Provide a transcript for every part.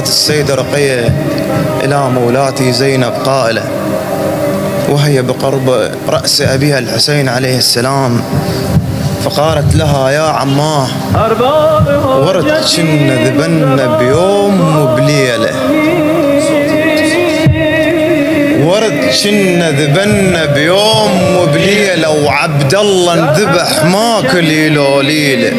ماتت السيدة رقية إلى مولاتي زينب قائلة وهي بقرب رأس أبيها الحسين عليه السلام، فقالت لها يا عماه ورد كنا ذبنا بيوم وبليلة، ورد كنا ذبنا بيوم وبليلة، وعبد الله انذبح ماكل لوليله.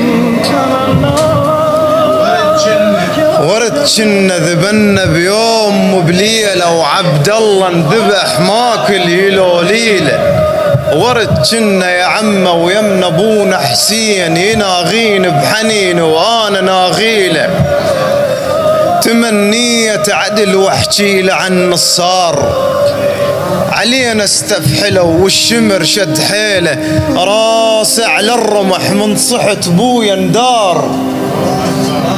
ورد كنا ذبنا بيوم وبليلة، وعبد الله انذبح ماكل لوليله. ورد كنا يا عمه ويمنا ابونا حسين يناغين بحنين وانا ناغيله، تمنية عدل واحكي له عن نصار علينا استفحله والشمر شد حيله، راسه على الرمح من صحت بويا ندار،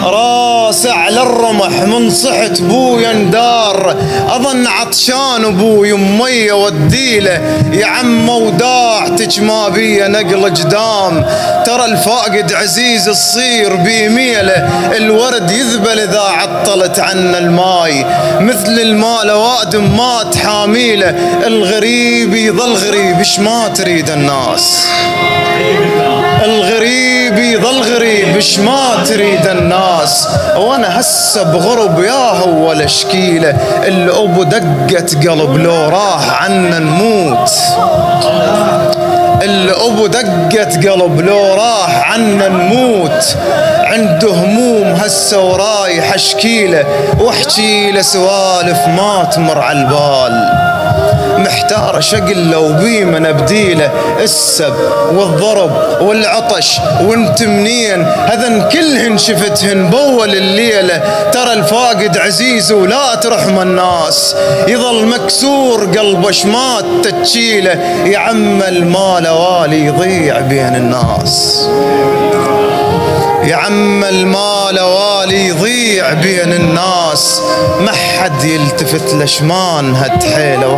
راسه على الرمح من صحت بويا ندار، اظن عطشان ابوي اميه وديله، يا عمه وداعتك ما بيه نقل جدام، ترى الفاقد عزيز الصير بيميله، الورد يذبل اذا عطلت عنا الماي، مثل المال وادم مات حاميله، الغريب يظل غريب ايش ما تريد الناس، الغريب يظل غريب ايش ما تريد الناس، وانا هسه بغرب يا ولا شكيله، الابو دقت قلب لو راح عنا نموت، الابو دقت قلب لو راح عنا نموت، عنده هموم هسه ورايح اشكيله، واحكي له سوالف ما تمر على البال، محتار شقل لو بيمن ابديله، السب والضرب والعطش وانت منين، هذن كلهن شفتهن بول الليله، ترى الفاقد عزيز ولا ترحم الناس، يظل مكسور قلبه ما تتشيله، يا عم المال والي يضيع بين الناس، يا عم المال والي يضيع بين الناس، ما حد يلتفت لشمان هد حيله